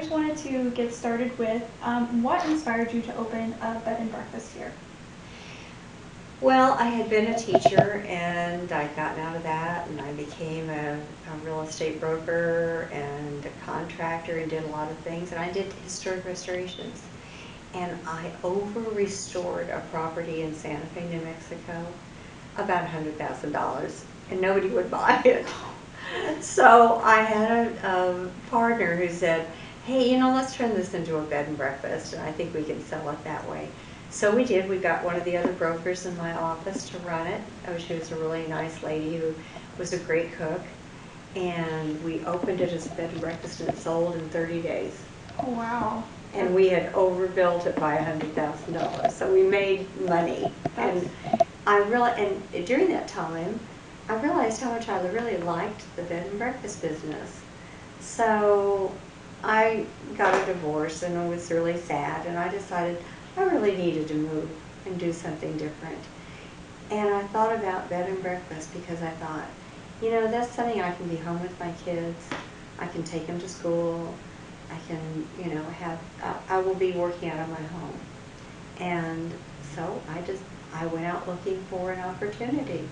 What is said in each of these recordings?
just wanted to get started with what inspired you to open a bed and breakfast here? Well, I had been a teacher and I'd gotten out of that and I became a real estate broker and a contractor and did a lot of things, and I did historic restorations. And I over-restored a property in Santa Fe, New Mexico, about $100,000, and nobody would buy it. So I had a partner who said, hey, let's turn this into a bed and breakfast, and I think we can sell it that way. So we did. We got one of the other brokers in my office to run it. Oh, she was a really nice lady who was a great cook. And we opened it as a bed and breakfast, and it sold in 30 days. Oh, wow. And we had overbuilt it by $100,000. So we made money. And during that time, I realized how much I really liked the bed and breakfast business. So I got a divorce and I was really sad, and I decided I really needed to move and do something different. And I thought about bed and breakfast because I thought, that's something I can be home with my kids. I can take them to school. I can, I will be working out of my home. And so I went out looking for an opportunity.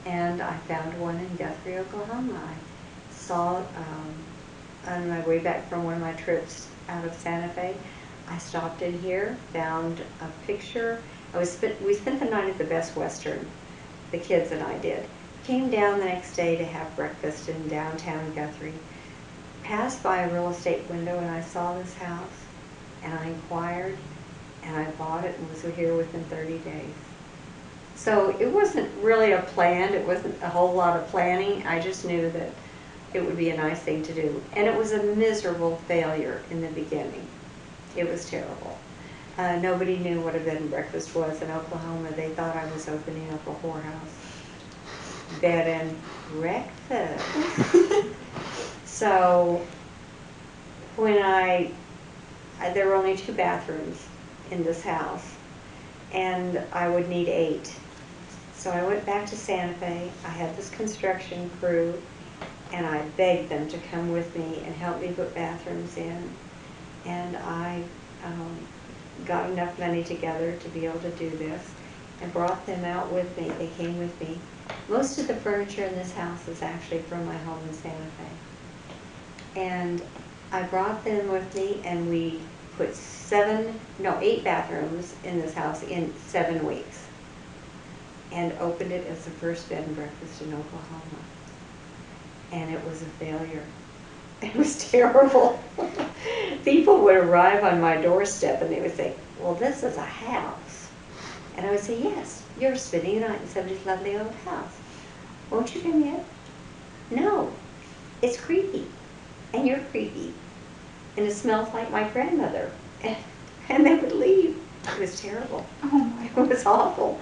And I found one in Guthrie, Oklahoma. I saw on my way back from one of my trips out of Santa Fe, I stopped in here, found a picture. We spent the night at the Best Western, the kids and I did. Came down the next day to have breakfast in downtown Guthrie. Passed by a real estate window and I saw this house, and I inquired, and I bought it and was here within 30 days. So it wasn't really a plan. It wasn't a whole lot of planning. I just knew that it would be a nice thing to do. And it was a miserable failure in the beginning. It was terrible. Nobody knew what a bed and breakfast was in Oklahoma. They thought I was opening up a whorehouse. Bed and breakfast. So when there were only 2 bathrooms in this house, and I would need 8. So I went back to Santa Fe. I had this construction crew, and I begged them to come with me and help me put bathrooms in. And I got enough money together to be able to do this, and brought them out with me. They came with me. Most of the furniture in this house is actually from my home in Santa Fe. And I brought them with me, and we put 8 bathrooms in this house in 7 weeks, and opened it as the first bed and breakfast in Oklahoma. And it was a failure. It was terrible. People would arrive on my doorstep and they would say, well, this is a house. And I would say, yes, you're spending the night in somebody's lovely old house. Won't you come in? No, it's creepy. And you're creepy. And it smells like my grandmother. And they would leave. It was terrible. Oh my It was awful.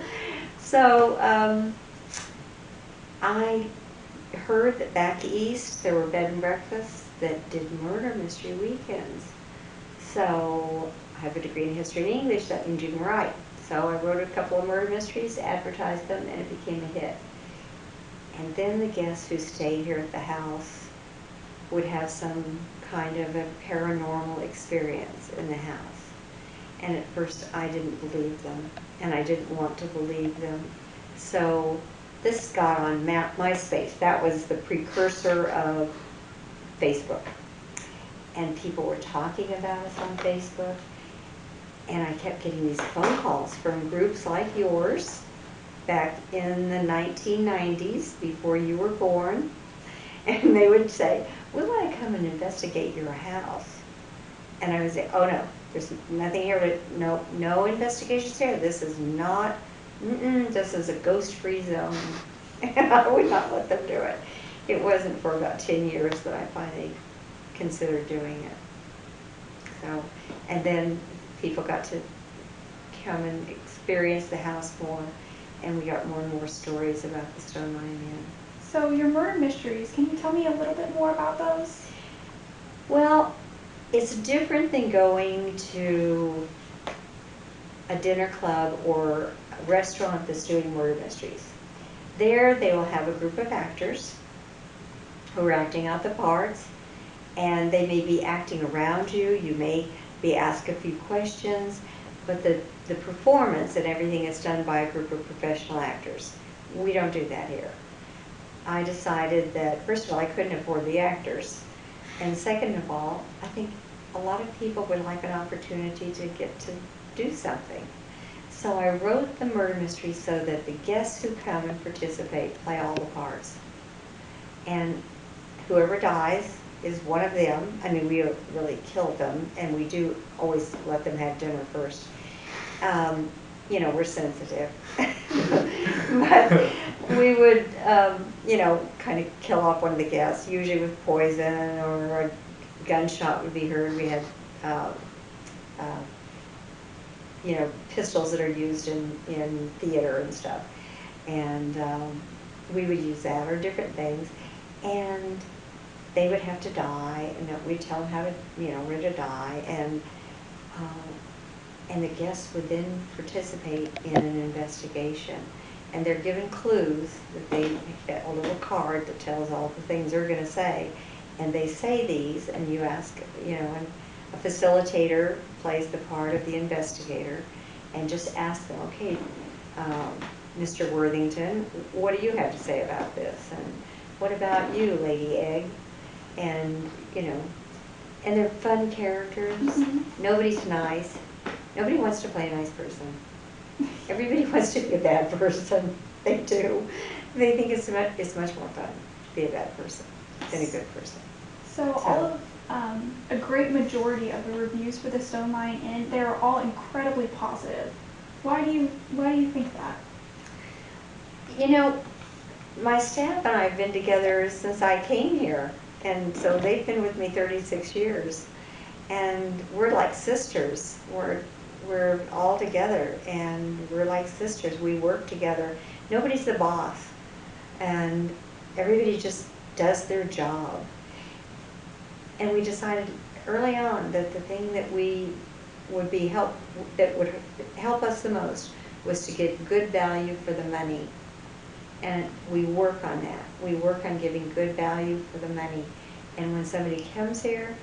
So I heard that back east there were bed and breakfasts that did murder mystery weekends. So I have a degree in history and English, that means you can write. So I wrote a couple of murder mysteries, advertised them, and it became a hit. And then the guests who stayed here at the house would have some kind of a paranormal experience in the house. And at first I didn't believe them, and I didn't want to believe them. So this got on MySpace. That was the precursor of Facebook. And people were talking about us on Facebook. And I kept getting these phone calls from groups like yours back in the 1990s, before you were born. And they would say, we want to come and investigate your house. And I would say, oh no, there's nothing here. No investigations here. This is not, this is a ghost-free zone. And I would not let them do it. It wasn't for about 10 years that I finally considered doing it. So, and then people got to come and experience the house more, and we got more and more stories about the Stone Lion Inn. So your murder mysteries, can you tell me a little bit more about those? Well, it's different than going to a dinner club or a restaurant that's doing murder mysteries. There they will have a group of actors who are acting out the parts, and they may be acting around you. You may be asked a few questions, but the performance and everything is done by a group of professional actors. We don't do that here. I decided that, first of all, I couldn't afford the actors, and second of all, I think a lot of people would like an opportunity to get to do something. So I wrote the murder mystery so that the guests who come and participate play all the parts. And whoever dies is one of them. I mean, we really killed them, and we do always let them have dinner first. You know, we're sensitive. But we would, you know, kind of kill off one of the guests, usually with poison, or a gunshot would be heard. We had, uh, you know, pistols that are used in theater and stuff. And we would use that, or different things. And they would have to die, and we'd tell them how to, you know, where to die. And the guests would then participate in an investigation. And they're given clues that they get a little card that tells all the things they're going to say. And they say these, and you ask, you know, and a facilitator plays the part of the investigator, and just ask them, okay, Mr. Worthington, what do you have to say about this? And what about you, Lady Egg? And, you know, and they're fun characters. Mm-hmm. Nobody's nice. Nobody wants to play a nice person. Everybody wants to be a bad person. They do. They think it's much more fun to be a bad person than a good person. So all of a great majority of the reviews for the Stone Lion Inn, they're all incredibly positive. Why do you think that? You know, my staff and I have been together since I came here, and so they've been with me 36 years, and we're like sisters. We're all together, and we're like sisters. We work together. Nobody's the boss, and everybody just does their job. And we decided early on that the thing that that would help us the most was to get good value for the money. And we work on that. We work on giving good value for the money. And when somebody comes here,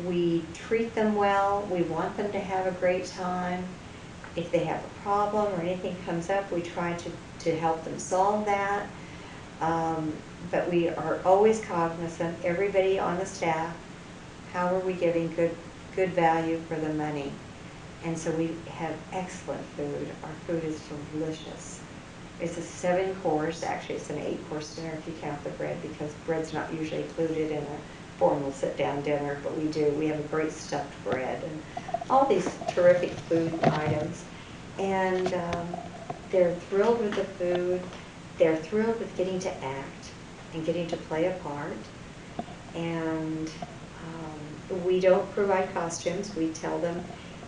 we treat them well. We want them to have a great time. If they have a problem or anything comes up, we try to help them solve that. But we are always cognizant, everybody on the staff, how are we giving good value for the money? And so we have excellent food. Our food is delicious. It's a 7-course, actually it's an 8-course dinner if you count the bread, because bread's not usually included in a formal sit-down dinner, but we do. We have a great stuffed bread and all these terrific food items. And they're thrilled with the food. They're thrilled with getting to act and getting to play a part. And we don't provide costumes. We tell them,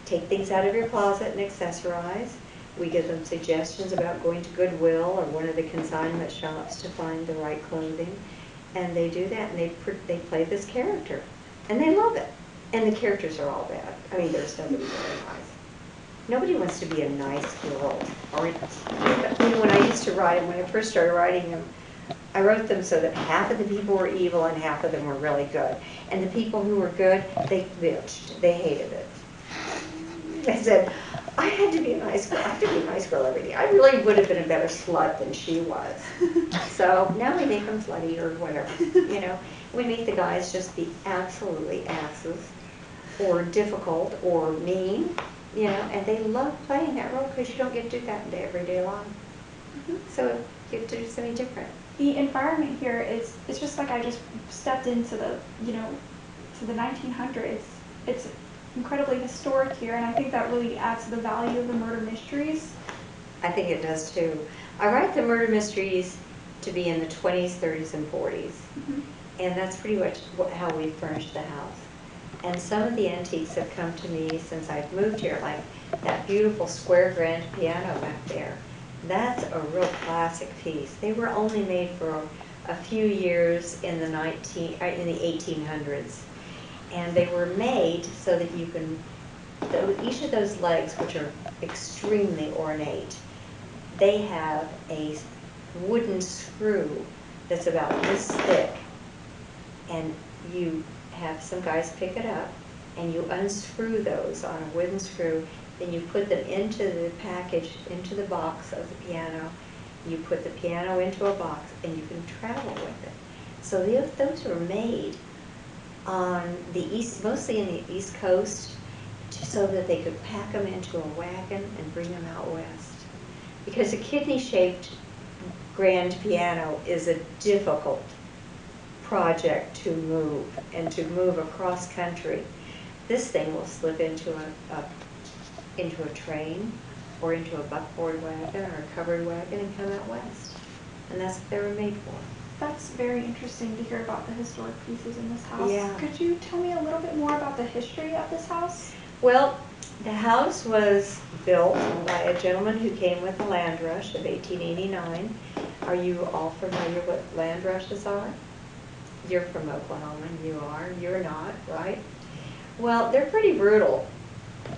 take things out of your closet and accessorize. We give them suggestions about going to Goodwill or one of the consignment shops to find the right clothing. And they do that, and they play this character. And they love it. And the characters are all bad. I mean, there's nobody very nice. Nobody wants to be a nice girl. Or, you know, when I used to write them, when I first started writing them, I wrote them so that half of the people were evil and half of them were really good. And the people who were good, they bitched. They hated it. They said, I had to be a nice girl. I had to be a nice girl every day. I really would have been a better slut than she was. So now we make them slutty or whatever, you know. We make the guys just be absolutely asses or difficult or mean, you know, and they love playing that role because you don't get to do that every day long. So you have to do something different. The environment here is, it's just like I just stepped into the, you know, to the 1900s. It's incredibly historic here, and I think that really adds to the value of the murder mysteries. I think it does too. I write the murder mysteries to be in the 20s, 30s, and 40s. And that's pretty much how we furnished the house. And some of the antiques have come to me since I've moved here, like that beautiful square grand piano back there. That's a real classic piece. They were only made for a few years in the 1800s. And they were made so that you can, each of those legs, which are extremely ornate, they have a wooden screw that's about this thick, and you have some guys pick it up, and you unscrew those on a wooden screw. Then you put them into the package, into the box of the piano. You put the piano into a box, and you can travel with it. So those were made on the east, mostly in the East Coast, so that they could pack them into a wagon and bring them out west. Because a kidney-shaped grand piano is a difficult project to move, and to move across country. This thing will slip into a train, or into a buckboard wagon, or a covered wagon, and come out west. And that's what they were made for. That's very interesting to hear about the historic pieces in this house. Yeah. Could you tell me a little bit more about the history of this house? Well, the house was built by a gentleman who came with the land rush of 1889. Are you all familiar what land rushes are? You're from Oklahoma, and you are. You're not, right? Well, they're pretty brutal.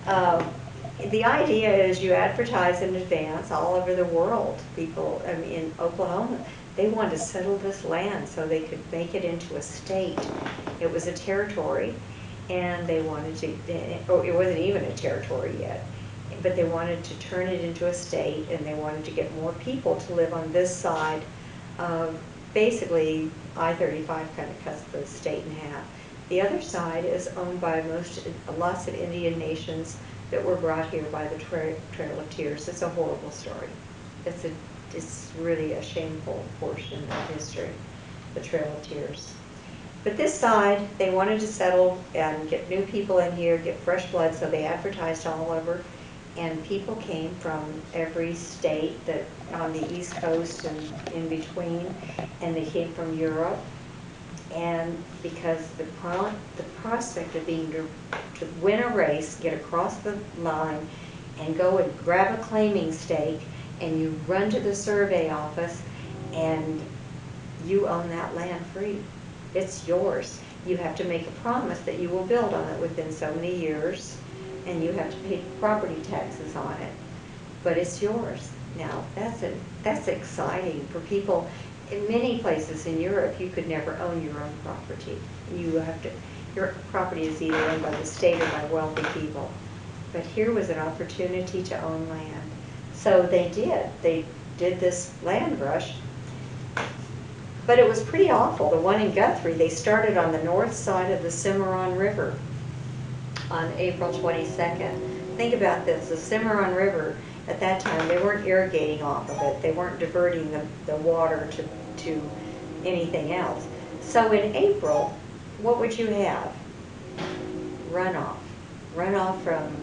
The idea is you advertise in advance all over the world. People, I mean, in Oklahoma, they wanted to settle this land so they could make it into a state. It was a territory, and they wanted to, oh, it wasn't even a territory yet, but they wanted to turn it into a state, and they wanted to get more people to live on this side of, basically, I-35 kind of cuts the state in half. The other side is owned by lots of Indian nations that were brought here by the Trail of Tears. It's a horrible story. It's really a shameful portion of history, the Trail of Tears. But this side, they wanted to settle and get new people in here, get fresh blood, so they advertised all over. And people came from every state that on the East Coast and in between, and they came from Europe. And because the prospect of being to win a race, get across the line, and go and grab a claiming stake, and you run to the survey office, and you own that land free. It's yours. You have to make a promise that you will build on it within so many years, and you have to pay property taxes on it. But it's yours. Now, that's exciting for people. In many places in Europe, you could never own your own property. Your property is either owned by the state or by wealthy people. But here was an opportunity to own land. So they did. They did this land rush. But it was pretty awful. The one in Guthrie, they started on the north side of the Cimarron River on April 22nd. Think about this, the Cimarron River, at that time, they weren't irrigating off of it. They weren't diverting the water to anything else. So in April, what would you have? Runoff. Runoff from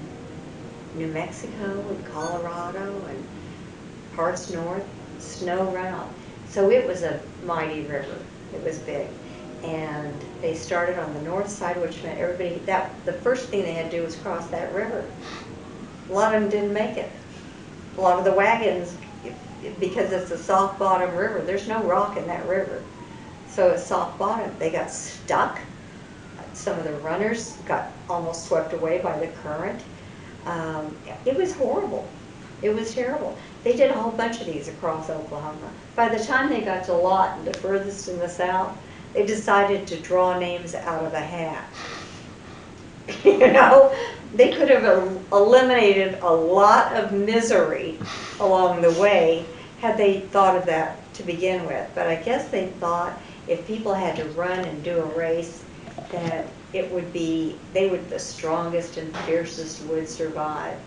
New Mexico and Colorado and parts north, snow runoff. So it was a mighty river. It was big. And they started on the north side, which meant everybody, the first thing they had to do was cross that river. A lot of them didn't make it. A lot of the wagons, because it's a soft bottom river, there's no rock in that river. So it's soft bottom. They got stuck. Some of the runners got almost swept away by the current. It was horrible. It was terrible. They did a whole bunch of these across Oklahoma. By the time they got to Lawton, the furthest in the south, they decided to draw names out of a hat. You know, they could have eliminated a lot of misery along the way had they thought of that to begin with. But I guess they thought if people had to run and do a race, that it would be, the strongest and fiercest would survive,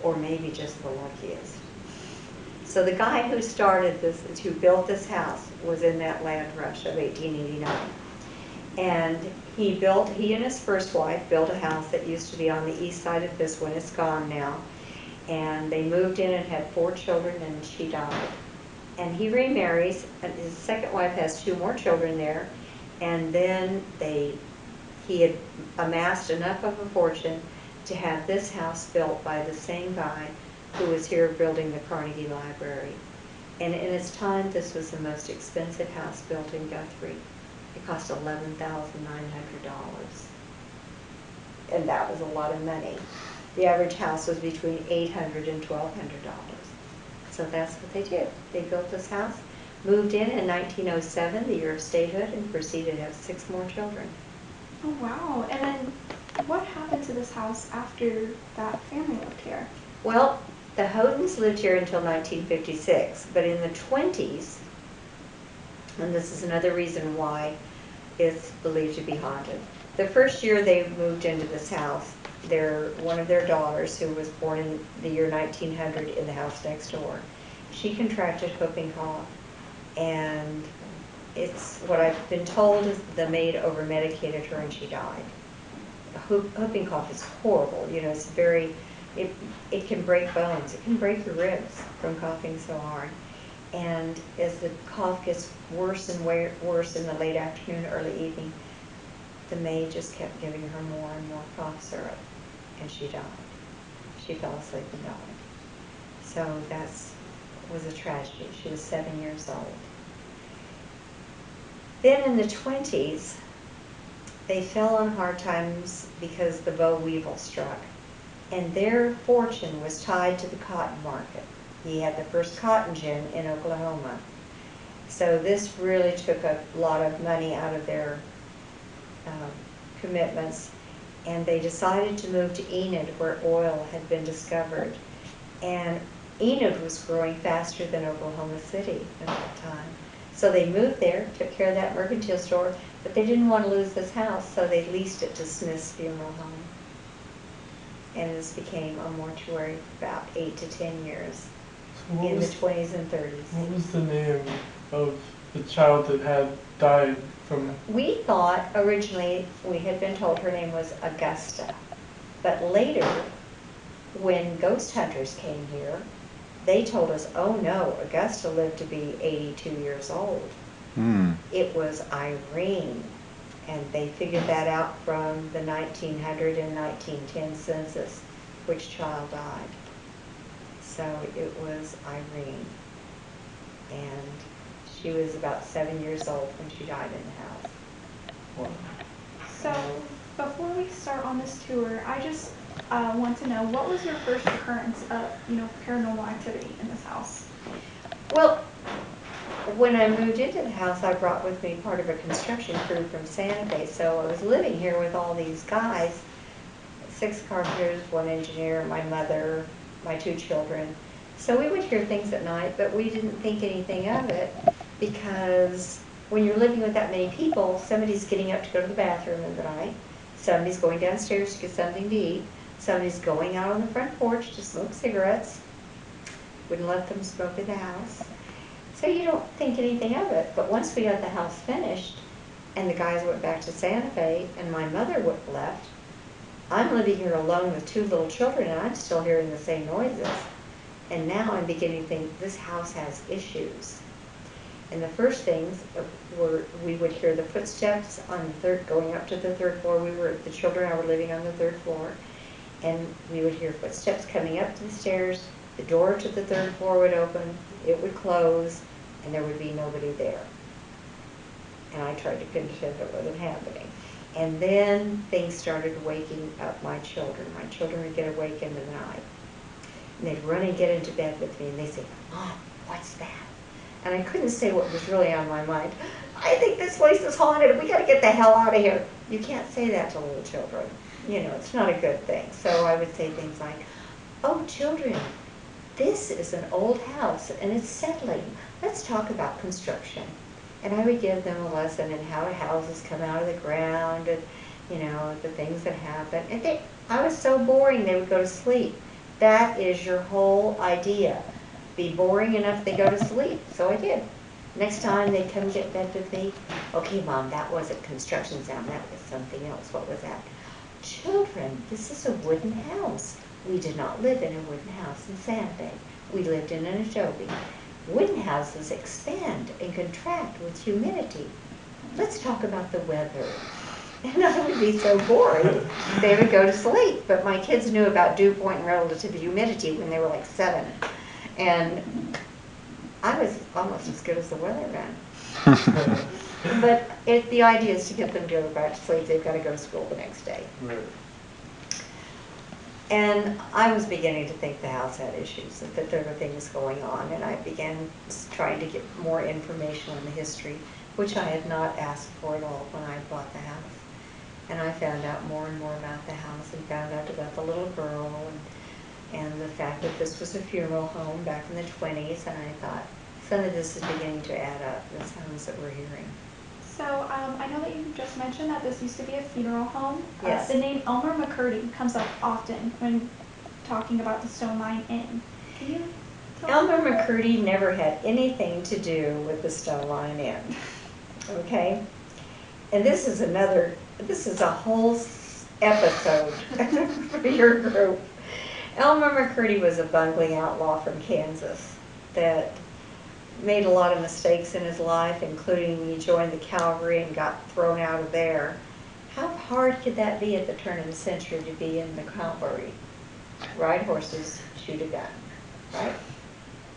or maybe just the luckiest. So the guy who started this, who built this house, was in that land rush of 1889. And he and his first wife built a house that used to be on the east side of this one. It's gone now. And they moved in and had 4 children, and she died. And he remarries, and his second wife has 2 more children there. And then he had amassed enough of a fortune to have this house built by the same guy who was here building the Carnegie Library. And in its time, this was the most expensive house built in Guthrie. It cost $11,900. And that was a lot of money. The average house was between $800 and $1,200. So that's what they did. They built this house, moved in 1907, the year of statehood, and proceeded to have 6 more children. Oh wow. And then what happened to this house after that family lived here? Well, the Hodens lived here until 1956, but in the 20s, and this is another reason why it's believed to be haunted. The first year they moved into this house, one of their daughters, who was born in the year 1900 in the house next door, she contracted whooping cough, and it's what I've been told is the maid over medicated her and she died. Whooping cough is horrible. You know, it's very, it, it can break bones. It can break your ribs from coughing so hard. And as the cough gets worse and worse in the late afternoon, early evening, the maid just kept giving her more and more cough syrup, and she died. She fell asleep and died. So that was a tragedy. She was 7 years old. Then in the 20s, they fell on hard times because the boll weevil struck, and their fortune was tied to the cotton market. He had the first cotton gin in Oklahoma. So this really took a lot of money out of their commitments, and they decided to move to Enid, where oil had been discovered. And Enid was growing faster than Oklahoma City at that time. So they moved there, took care of that mercantile store, but they didn't want to lose this house, so they leased it to Smith's Funeral Home. And this became a mortuary for about 8 to 10 years in the 20s and 30s. What was the name of the child that had died from? We thought originally, we had been told her name was Augusta, but later, when ghost hunters came here, they told us, oh no, Augusta lived to be 82 years old. It was Irene, and they figured that out from the 1900 and 1910 census, which child died. So it was Irene, and she was about 7 years old when she died in the house. Wow. So before we start on this tour, I just want to know, what was your first occurrence of, paranormal activity in this house? Well, when I moved into the house, I brought with me part of a construction crew from Santa Fe. So I was living here with all these guys, 6 carpenters, 1 engineer, my mother, my 2 children. So we would hear things at night, but we didn't think anything of it, because when you're living with that many people, somebody's getting up to go to the bathroom in the night, somebody's going downstairs to get something to eat, somebody's going out on the front porch to smoke cigarettes. Wouldn't let them smoke in the house. So you don't think anything of it. But once we got the house finished and the guys went back to Santa Fe and my mother left, I'm living here alone with 2 little children and I'm still hearing the same noises. And now I'm beginning to think this house has issues. And the first things were, we would hear the footsteps on the going up to the 3rd floor. The children and I were living on the 3rd floor. And we would hear footsteps coming up the stairs. The door to the 3rd floor would open, it would close, and there would be nobody there. And I tried to contend it wasn't happening. And then things started waking up my children. My children would get awake in the night. And they'd run and get into bed with me, and they'd say, Mom, what's that? And I couldn't say what was really on my mind. I think this place is haunted. We got to get the hell out of here. You can't say that to little children. You know, it's not a good thing. So I would say things like, oh, children, this is an old house and it's settling. Let's talk about construction. And I would give them a lesson in how houses come out of the ground and, the things that happen. And I was so boring they would go to sleep. That is your whole idea. Be boring enough they go to sleep. So I did. Next time they'd come get bed with me. Okay, Mom, that wasn't construction sound. That was something else. What was that? Children, this is a wooden house. We did not live in a wooden house in Santa Fe. We lived in an adobe. Wooden houses expand and contract with humidity. Let's talk about the weather. And I would be so bored, they would go to sleep. But my kids knew about dew point and relative humidity when they were like 7. And I was almost as good as the weatherman. But the idea is to get them to go back to sleep. They've got to go to school the next day. Right. And I was beginning to think the house had issues, that there were things going on, and I began trying to get more information on the history, which I had not asked for at all when I bought the house. And I found out more and more about the house and found out about the little girl and the fact that this was a funeral home back in the 20s. And I thought, some of this is beginning to add up, the sounds that we're hearing. So I know that you just mentioned that this used to be a funeral home. Yes. The name Elmer McCurdy comes up often when talking about the Stone Line Inn. Can you tell me? Elmer McCurdy never had anything to do with the Stone Line Inn, okay? And this is a whole episode for your group. Elmer McCurdy was a bungling outlaw from Kansas that made a lot of mistakes in his life, including he joined the cavalry and got thrown out of there. How hard could that be at the turn of the century to be in the cavalry? Ride horses, shoot a gun, right?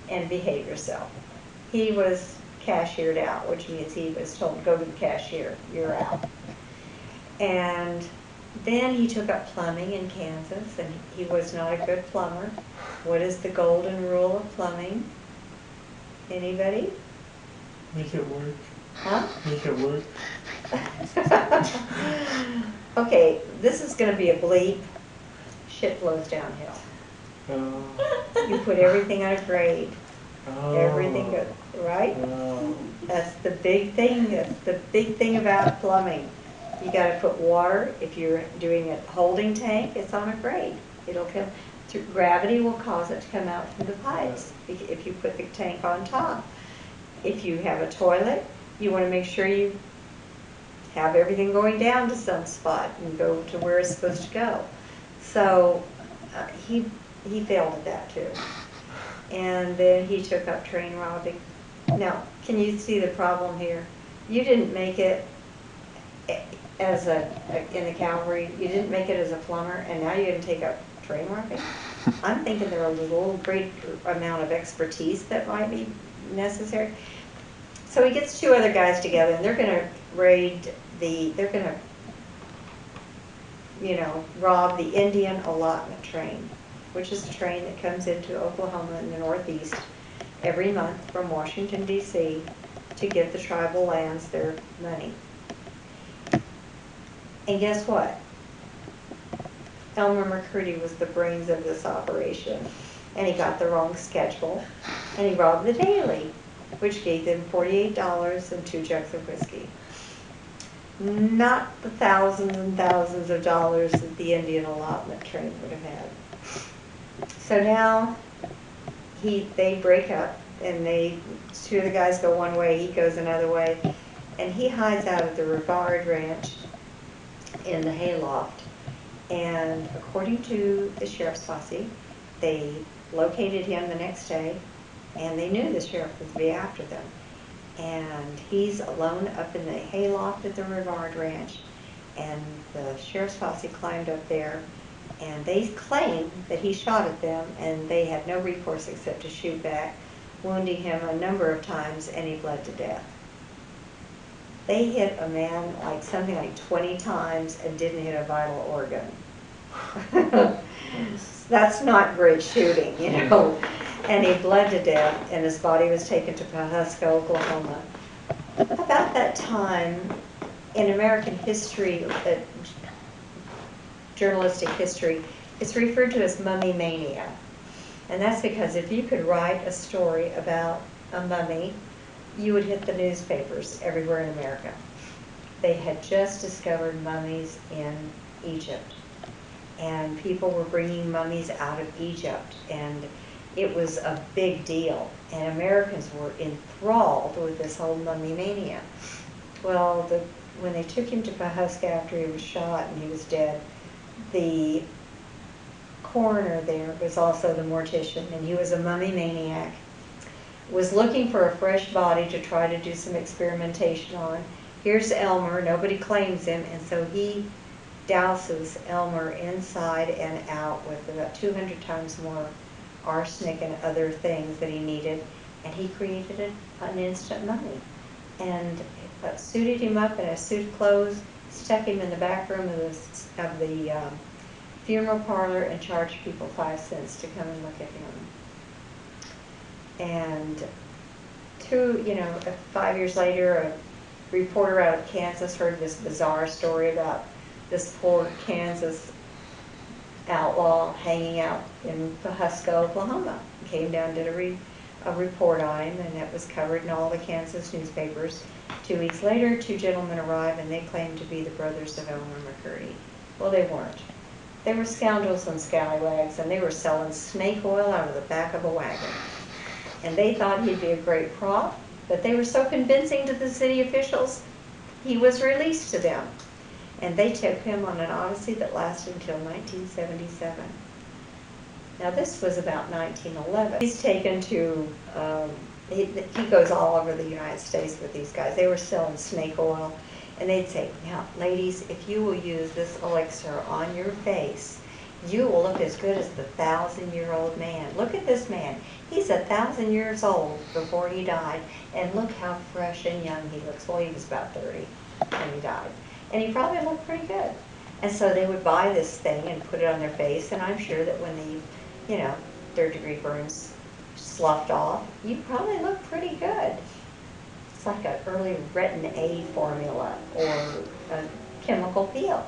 And behave yourself. He was cashiered out, which means he was told, go to the cashier, you're out. And then he took up plumbing in Kansas, and he was not a good plumber. What is the golden rule of plumbing? Anybody? Make it work. Huh? Make it work. Okay, this is going to be a bleep. Shit flows downhill. Oh. You put everything on a grade. Oh. Everything goes, right? Oh. That's the big thing. That's the big thing about plumbing. You got to put water. If you're doing a holding tank, it's on a grade. It'll come. Gravity will cause it to come out from the pipes if you put the tank on top. If you have a toilet, you want to make sure you have everything going down to some spot and go to where it's supposed to go. So he failed at that too. And then he took up train robbing. Now, can you see the problem here? You didn't make it as in the cavalry. You didn't make it as a plumber, and now you're going to take up train robbing? I'm thinking there are a little great amount of expertise that might be necessary. So he gets two other guys together, and they're going to they're going to, rob the Indian allotment train, which is a train that comes into Oklahoma in the Northeast every month from Washington, D.C. to give the tribal lands their money. And guess what? Elmer McCurdy was the brains of this operation, and he got the wrong schedule, and he robbed the daily, which gave them $48 and 2 jugs of whiskey. Not the thousands and thousands of dollars that the Indian allotment train would have had. So now they break up, and two of the guys go one way, he goes another way, and he hides out at the Rivard Ranch in the hayloft. And according to the sheriff's posse, they located him the next day, and they knew the sheriff would be after them. And he's alone up in the hayloft at the Rivard Ranch, and the sheriff's posse climbed up there, and they claim that he shot at them, and they had no recourse except to shoot back, wounding him a number of times, and he bled to death. They hit a man something like 20 times and didn't hit a vital organ. That's not great shooting, And he bled to death, and his body was taken to Pawhuska, Oklahoma. About that time, in American history, journalistic history, it's referred to as mummy mania. And that's because if you could write a story about a mummy, you would hit the newspapers everywhere in America. They had just discovered mummies in Egypt, and people were bringing mummies out of Egypt, and it was a big deal, and Americans were enthralled with this whole mummy mania. Well, when they took him to Pawhuska after he was shot and he was dead, the coroner there was also the mortician, and he was a mummy maniac, was looking for a fresh body to try to do some experimentation on. Here's Elmer, nobody claims him, and so he douses Elmer inside and out with about 200 times more arsenic and other things that he needed, and he created an instant mummy. And suited him up in a suit of clothes, stuck him in the back room of the funeral parlor, and charged people 5 cents to come and look at him. And 5 years later, a reporter out of Kansas heard this bizarre story about this poor Kansas outlaw hanging out in Pawhuska, Oklahoma. Came down, did a report on him, and it was covered in all the Kansas newspapers. 2 weeks later, two gentlemen arrive, and they claimed to be the brothers of Elmer McCurdy. Well, they weren't. They were scoundrels and scallywags, and they were selling snake oil out of the back of a wagon. And they thought he'd be a great prop, but they were so convincing to the city officials, he was released to them. And they took him on an odyssey that lasted until 1977. Now this was about 1911. He's taken to, he goes all over the United States with these guys. They were selling snake oil, and they'd say, now ladies, if you will use this elixir on your face, you will look as good as the 1,000-year-old man. Look at this man. He's 1,000 years old before he died, and look how fresh and young he looks. Well, he was about 30 when he died. And he probably looked pretty good. And so they would buy this thing and put it on their face, and I'm sure that when the, third-degree burns sloughed off, you probably look pretty good. It's like an early retin A formula or a chemical peel.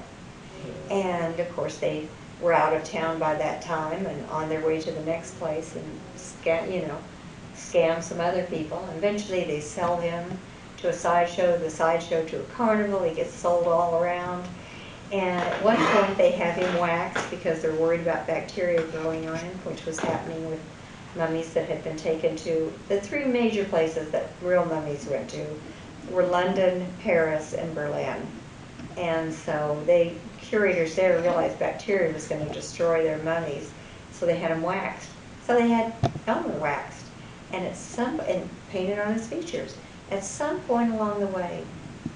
And of course they were out of town by that time and on their way to the next place and scam some other people. Eventually they sell him to a sideshow, the sideshow to a carnival. He gets sold all around. And at one point they have him waxed because they're worried about bacteria growing on him, which was happening with mummies that had been taken to the three major places that real mummies went to were London, Paris, and Berlin. And so curators there realized bacteria was going to destroy their mummies, so they had them waxed. So they had Elmer waxed, and and painted on his features. At some point along the way,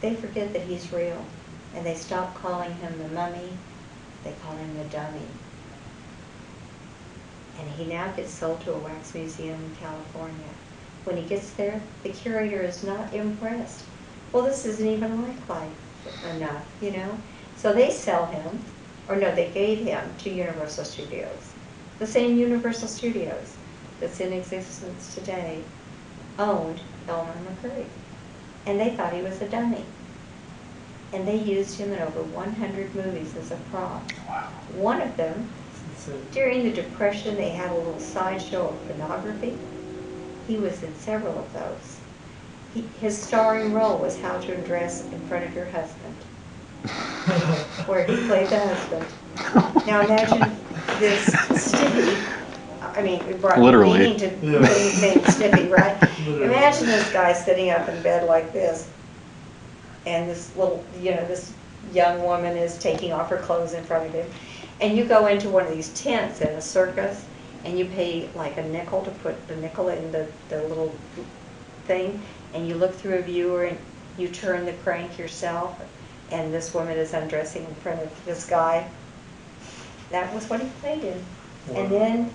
they forget that he's real, and they stop calling him the mummy. They call him the dummy. And he now gets sold to a wax museum in California. When he gets there, the curator is not impressed. Well, this isn't even lifelike enough, So they sell him, or no, they gave him to Universal Studios. The same Universal Studios that's in existence today owned Elmer McCurdy. And they thought he was a dummy. And they used him in over 100 movies as a prop. Wow. One of them, during the Depression, they had a little sideshow of pornography. He was in several of those. His starring role was How to Undress in Front of Your Husband, where he played the husband. Now imagine this Stiffy. We brought Literally. meaning to the name Stiffy, right? Literally. Imagine this guy sitting up in bed like this, and this little, this young woman is taking off her clothes in front of him. And you go into one of these tents in a circus, and you pay like a nickel to put the nickel in the little thing, and you look through a viewer and you turn the crank yourself, and this woman is undressing in front of this guy. That was what he played in. Wow. And then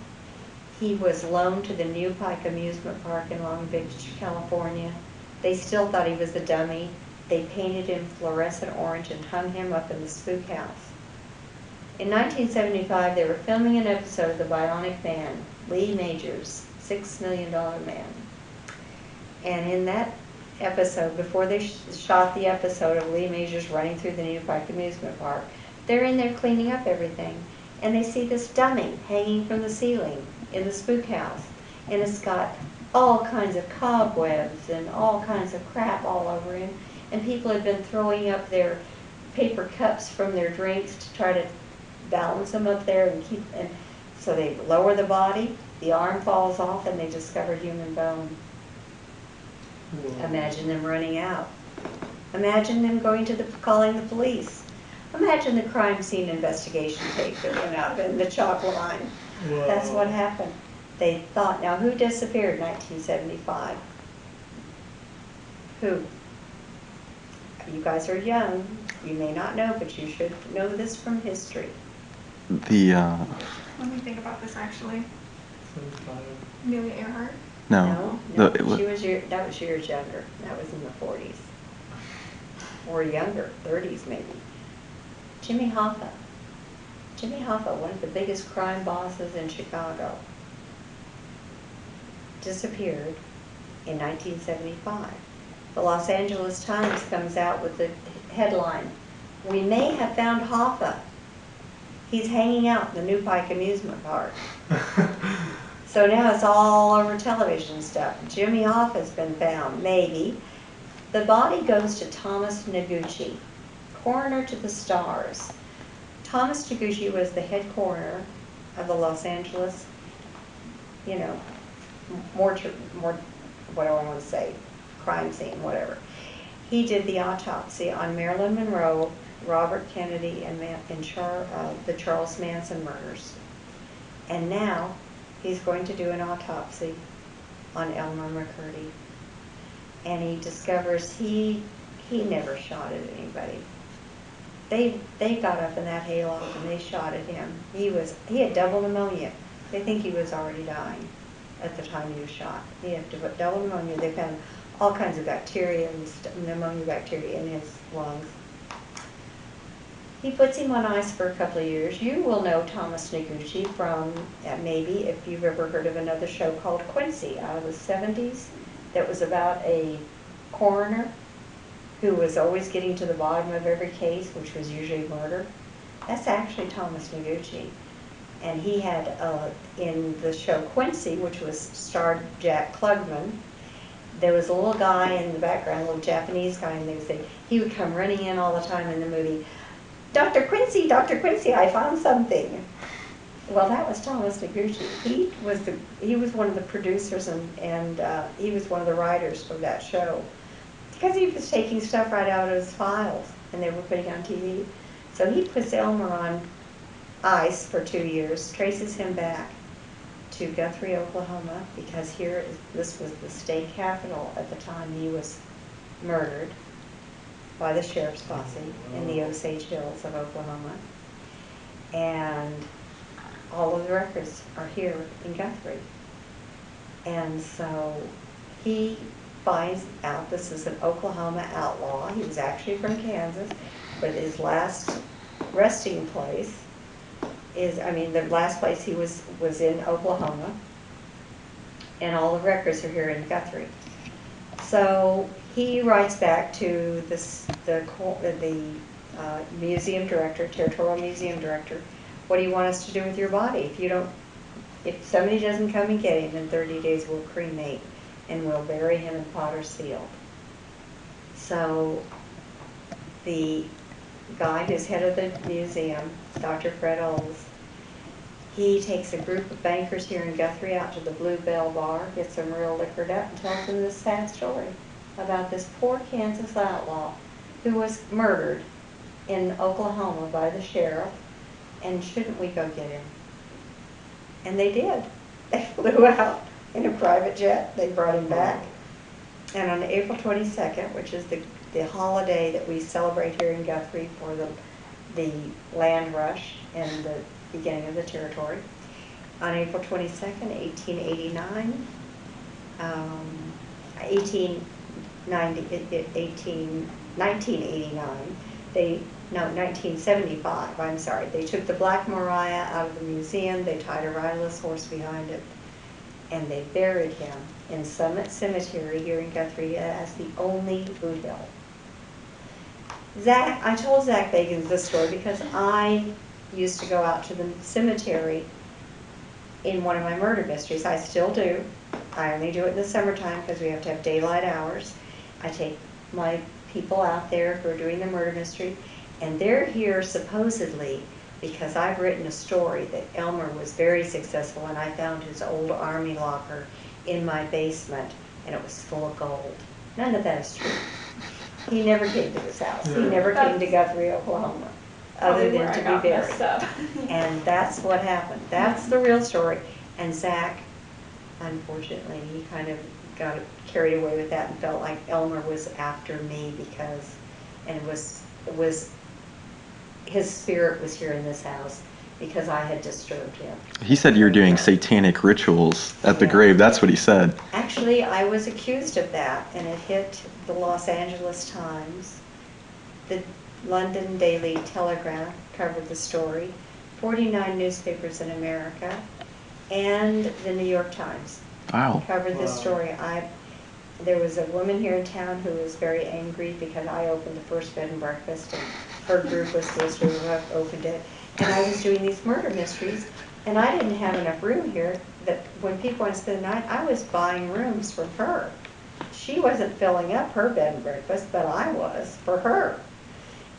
he was loaned to the New Pike Amusement Park in Long Beach, California. They still thought he was a dummy. They painted him fluorescent orange and hung him up in the spook house. In 1975, they were filming an episode of The Bionic Man, Lee Majors, $6 Million Man. And in that episode, before they shot the episode of Lee Majors running through the New Pike Amusement Park, they're in there cleaning up everything. And they see this dummy hanging from the ceiling in the spook house. And it's got all kinds of cobwebs and all kinds of crap all over him. And people had been throwing up their paper cups from their drinks to try to balance them up there and so they lower the body, the arm falls off, and they discovered human bone. Whoa. Imagine them running out. Imagine them calling the police. Imagine the crime scene investigation tape that went out in the chalk line. Whoa. That's what happened. They thought, now who disappeared in 1975? Who? You guys are young. You may not know, but you should know this from history. Let me think about this actually. 75. Amelia Earhart. No, that that was years younger. That was in the 40s. Or younger, 30s maybe. Jimmy Hoffa. Jimmy Hoffa, one of the biggest crime bosses in Chicago, disappeared in 1975. The Los Angeles Times comes out with the headline, we may have found Hoffa. He's hanging out in the New Pike amusement park. So now it's all over television stuff. Jimmy Hoffa's been found, maybe. The body goes to Thomas Noguchi, coroner to the stars. Thomas Noguchi was the head coroner of the Los Angeles, you know, more, what do I want to say, crime scene, whatever. He did the autopsy on Marilyn Monroe, Robert Kennedy, and the Charles Manson murders. And now he's going to do an autopsy on Elmer McCurdy. And he discovers he never shot at anybody. They got up in that hayloft and they shot at him. He had double pneumonia. They think he was already dying at the time he was shot. He had double pneumonia. They found all kinds of bacteria and pneumonia bacteria in his lungs. He puts him on ice for a couple of years. You will know Thomas Noguchi from, maybe if you've ever heard of another show called Quincy out of the 70s that was about a coroner who was always getting to the bottom of every case, which was usually murder. That's actually Thomas Noguchi. And he had, in the show Quincy, which was starred Jack Klugman, there was a little guy in the background, a little Japanese guy, and they would say, he would come running in all the time in the movie, Dr. Quincy, I found something. Well, that was Thomas Noguchi. He was one of the producers and he was one of the writers for that show. Because he was taking stuff right out of his files and they were putting on TV. So he puts Elmer on ice for 2 years, traces him back to Guthrie, Oklahoma, because this was the state capital at the time he was murdered by the sheriff's posse in the Osage Hills of Oklahoma. And all of the records are here in Guthrie. And so he finds out this is an Oklahoma outlaw. He was actually from Kansas, but his last resting place the last place he was in Oklahoma. And all the records are here in Guthrie. So he writes back to the museum director, territorial museum director, what do you want us to do with your body? If somebody doesn't come and get him in 30 days, we'll cremate and we'll bury him in Potter's Field. So the guy who's head of the museum, Dr. Fred Oles, he takes a group of bankers here in Guthrie out to the Blue Bell Bar, gets them real liquored up, and tells them this sad story about this poor Kansas outlaw who was murdered in Oklahoma by the sheriff, and shouldn't we go get him? And they did. They flew out in a private jet. They brought him back. And on April 22nd, which is the holiday that we celebrate here in Guthrie for the land rush and the beginning of the territory, on April 22nd, 1989, 1975, I'm sorry. They took the Black Maria out of the museum, they tied a riderless horse behind it, and they buried him in Summit Cemetery here in Guthrie as the only boot hill. I told Zach Bagans this story because I used to go out to the cemetery in one of my murder mysteries. I still do. I only do it in the summertime because we have to have daylight hours. I take my people out there who are doing the murder mystery, and they're here supposedly because I've written a story that Elmer was very successful, and I found his old army locker in my basement, and it was full of gold. None of that is true. He never came to this house. He never came to Guthrie, Oklahoma, other than to be buried. And that's what happened. That's the real story. And Zach, unfortunately, he kind of got carried away with that and felt like Elmer was after me because, and it was his spirit was here in this house because I had disturbed him. He said you were doing satanic rituals at the grave. That's what he said. Actually, I was accused of that, and it hit the Los Angeles Times. The London Daily Telegraph covered the story, 49 newspapers in America, and the New York Times covered this story. There was a woman here in town who was very angry because I opened the first bed and breakfast, and her group was supposed to have opened it. And I was doing these murder mysteries, and I didn't have enough room here that when people want to spend the night, I was buying rooms from her. She wasn't filling up her bed and breakfast, but I was for her.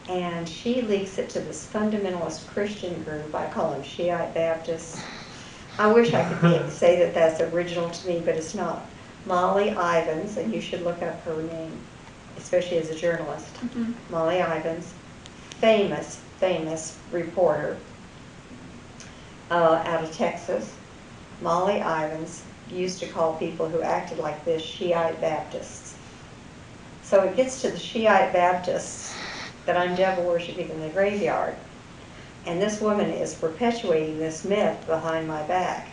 And she leaks it to this fundamentalist Christian group. I call them Shiite Baptists. I wish I could say that that's original to me, but it's not. Molly Ivins, and you should look up her name, especially as a journalist. Molly Ivins, famous reporter out of Texas. Molly Ivins used to call people who acted like this Shiite Baptists. So it gets to the Shiite Baptists that I'm devil worshiping in the graveyard. And this woman is perpetuating this myth behind my back.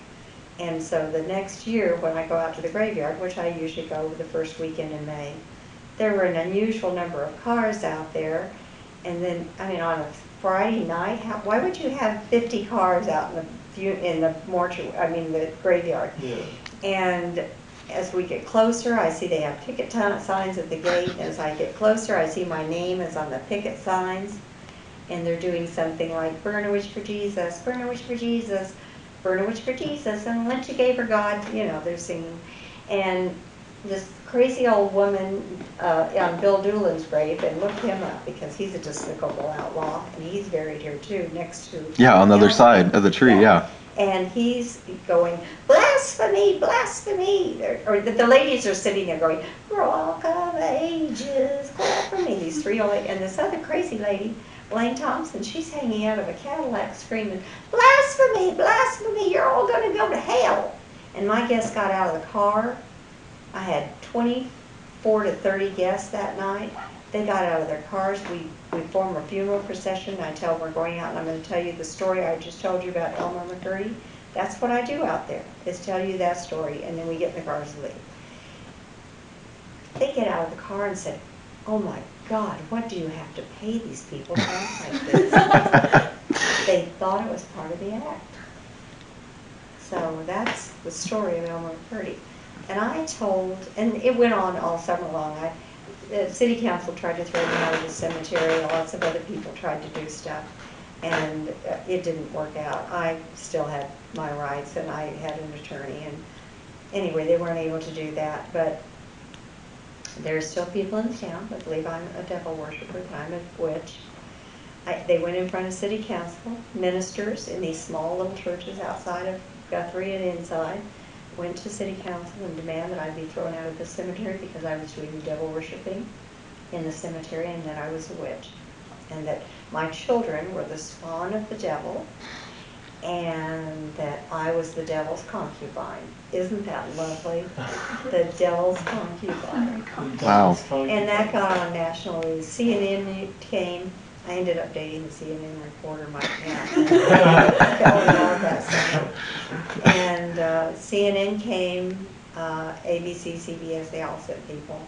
And so the next year when I go out to the graveyard, which I usually go the first weekend in May, there were an unusual number of cars out there. And then, I mean, on a Friday night, why would you have 50 cars out in the mortuary, I mean the graveyard? Yeah. And as we get closer, I see they have picket signs at the gate. As I get closer, I see my name is on the picket signs. And they're doing something like, burn a witch for Jesus, burn a witch for Jesus, burn a witch for Jesus, and lynch a gay for God. You know, they're singing. And this crazy old woman on Bill Doolin's grave, and look him up because he's a despicable outlaw, and he's buried here too, next to... Yeah, on the other side of the tree, yeah. And he's going, blasphemy, blasphemy. Or the ladies are sitting there going, rock of ages, clap for me. These three old ladies. And this other crazy lady, Blaine Thompson, she's hanging out of a Cadillac screaming, blasphemy, blasphemy, you're all going to go to hell. And my guests got out of the car. I had 24 to 30 guests that night. They got out of their cars. We form a funeral procession. I tell them we're going out, and I'm going to tell you the story I just told you about Elmer McCurdy. That's what I do out there, is tell you that story, and then we get in the cars and leave. They get out of the car and said, oh my God, what do you have to pay these people to act like this? They thought it was part of the act. So that's the story of Elmer McCurdy. And I told, and it went on all summer long. The city council tried to throw me out of the cemetery. Lots of other people tried to do stuff, and it didn't work out. I still had my rights, and I had an attorney. And anyway, they weren't able to do that. But there's still people in the town that believe I'm a devil worshiper, that I'm a witch. They went in front of city council, ministers in these small little churches outside of Guthrie and inside, went to city council and demanded that I be thrown out of the cemetery because I was doing devil worshiping in the cemetery, and that I was a witch, and that my children were the spawn of the devil, and that I was the devil's concubine. Isn't that lovely? The devil's concubine. Wow. And that got on national news. CNN came. I ended up dating the CNN reporter, Mike Knapp. Fell in love that summer. And CNN came, ABC, CBS, they all sent people.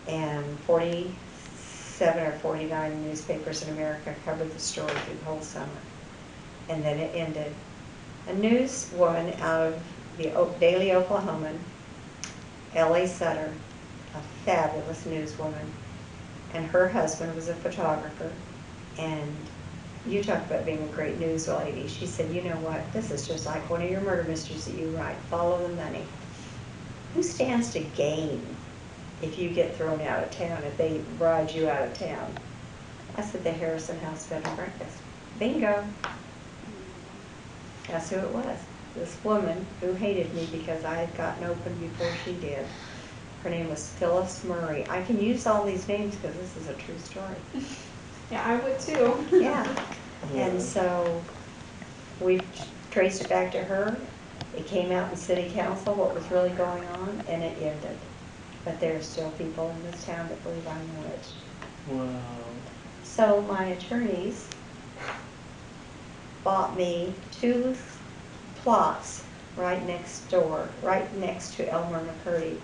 And 47 or 49 newspapers in America covered the story through the whole summer. And then it ended. A newswoman out of the Daily Oklahoman, L.A. Sutter, a fabulous newswoman, and her husband was a photographer. And you talk about being a great news lady. She said, you know what, this is just like one of your murder mysteries that you write. Follow the money. Who stands to gain if you get thrown out of town, if they ride you out of town? I said, the Harrison House Bed and Breakfast. Bingo. That's who it was. This woman who hated me because I had gotten open before she did. Her name was Phyllis Murray. I can use all these names because this is a true story. Yeah, I would too. Yeah. And so we traced it back to her. It came out in city council what was really going on, and it ended. But there are still people in this town that believe I'm a witch. Wow. So my attorneys bought me 2 plots right next door, right next to Elmer McCurdy.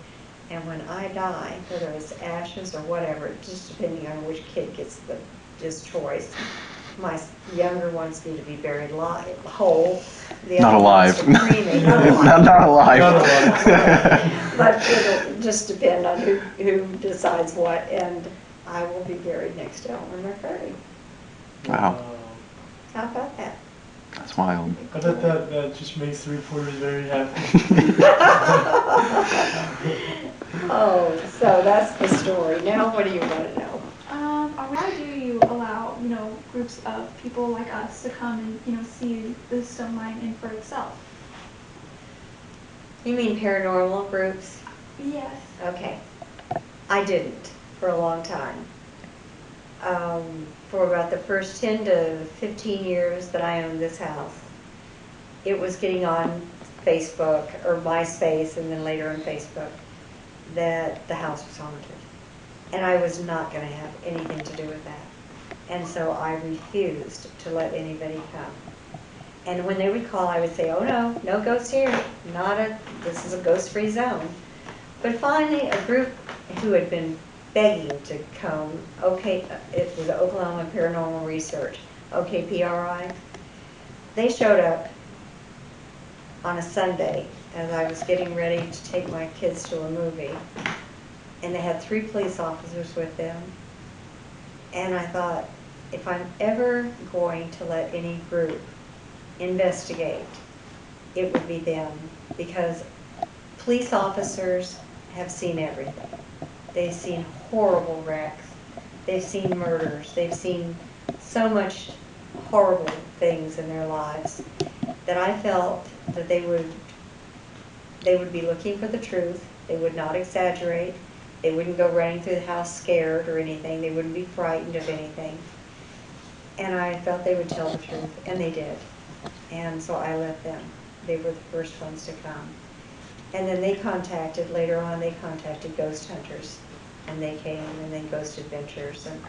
And when I die, whether it's ashes or whatever, just depending on which kid gets his choice, my younger ones need to be buried alive, whole. The Not other alive. ones are cremated. Not alive. Not alive. But it'll just depend on who decides what, and I will be buried next to Elmer McCurdy. Wow. How about that? That's wild. I bet that just makes the reporters very happy. Oh, so that's the story. Now what do you want to know? Why do you allow, groups of people like us to come and, see the stone mine in for itself? You mean paranormal groups? Yes. Okay. I didn't for a long time. For about the first 10 to 15 years that I owned this house, it was getting on Facebook or MySpace and then later on Facebook that the house was haunted. And I was not going to have anything to do with that. And so I refused to let anybody come. And when they would call, I would say, oh no, no ghosts here. This is a ghost-free zone. But finally, a group who had been begging to come, it was Oklahoma Paranormal Research, OKPRI, they showed up on a Sunday as I was getting ready to take my kids to a movie. And they had 3 police officers with them. And I thought, if I'm ever going to let any group investigate, it would be them. Because police officers have seen everything. They've seen horrible wrecks. They've seen murders. They've seen so much horrible things in their lives that I felt that they would be looking for the truth. They would not exaggerate. They wouldn't go running through the house scared or anything. They wouldn't be frightened of anything. And I felt they would tell the truth, and they did. And so I let them. They were the first ones to come. And then later on they contacted ghost hunters, and they came, and then ghost adventures. And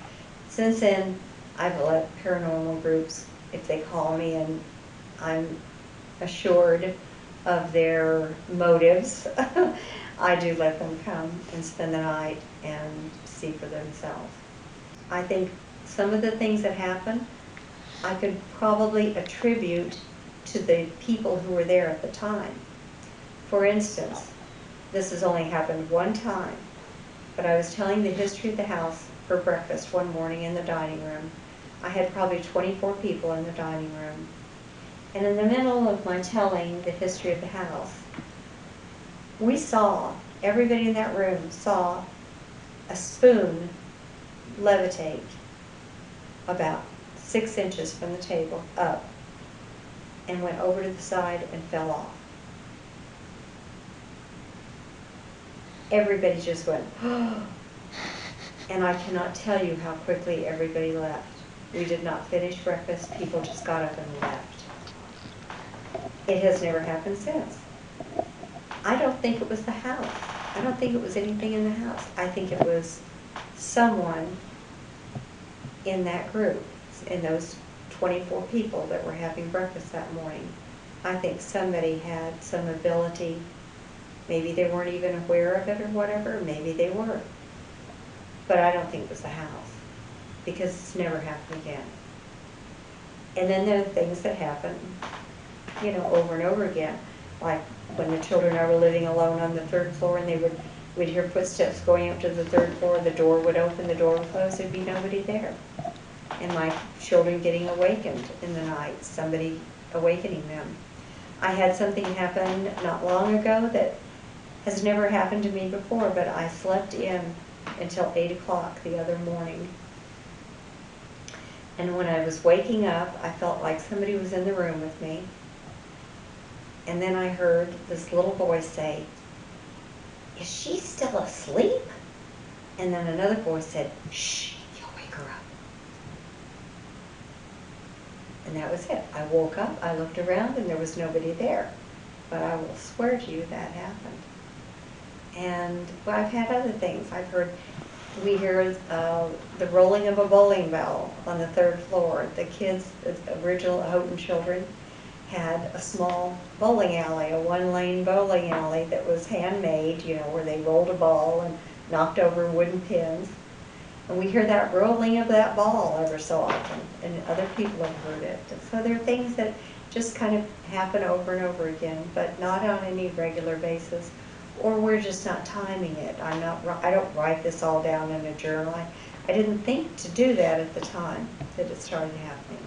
since then, I've let paranormal groups, if they call me and I'm assured of their motives, I do let them come and spend the night and see for themselves. I think some of the things that happen, I could probably attribute to the people who were there at the time. For instance, this has only happened one time, but I was telling the history of the house for breakfast one morning in the dining room. I had probably 24 people in the dining room. And in the middle of my telling the history of the house, everybody in that room saw a spoon levitate about 6 inches from the table up and went over to the side and fell off. Everybody just went, oh, and I cannot tell you how quickly everybody left. We did not finish breakfast. People just got up and left. It has never happened since. I don't think it was the house. I don't think it was anything in the house. I think it was someone in that group, in those 24 people that were having breakfast that morning. I think somebody had some ability. Maybe they weren't even aware of it or whatever. Maybe they were. But I don't think it was the house, because it's never happened again. And then there are things that happen, over and over again. Like when the children are living alone on the 3rd floor and we'd hear footsteps going up to the 3rd floor, the door would open, the door would close, there'd be nobody there. And my children getting awakened in the night, somebody awakening them. I had something happen not long ago that has never happened to me before, but I slept in until 8 o'clock the other morning. And when I was waking up, I felt like somebody was in the room with me. And then I heard this little voice say, "Is she still asleep?" And then another voice said, "Shh, you'll wake her up." And that was it. I woke up, I looked around, and there was nobody there. But I will swear to you that happened. And I've had other things. We hear the rolling of a bowling ball on the 3rd floor. The kids, the original Houghton children, had a small bowling alley, a 1-lane bowling alley that was handmade, where they rolled a ball and knocked over wooden pins. And we hear that rolling of that ball ever so often, and other people have heard it. So there are things that just kind of happen over and over again, but not on any regular basis. Or we're just not timing it. I don't write this all down in a journal. I didn't think to do that at the time that it started happening.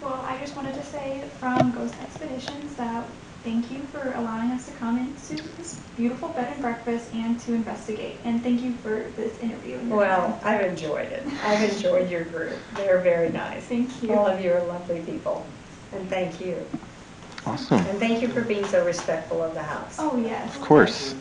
Well, I just wanted to say from Ghost Expeditions that thank you for allowing us to come into this beautiful bed and breakfast and to investigate. And thank you for this interview. And your Well, time. I've enjoyed it. I've enjoyed your group. They're very nice. Thank you. All of you are lovely people. And thank you. Awesome. And thank you for being so respectful of the house. Oh, yes. Of course.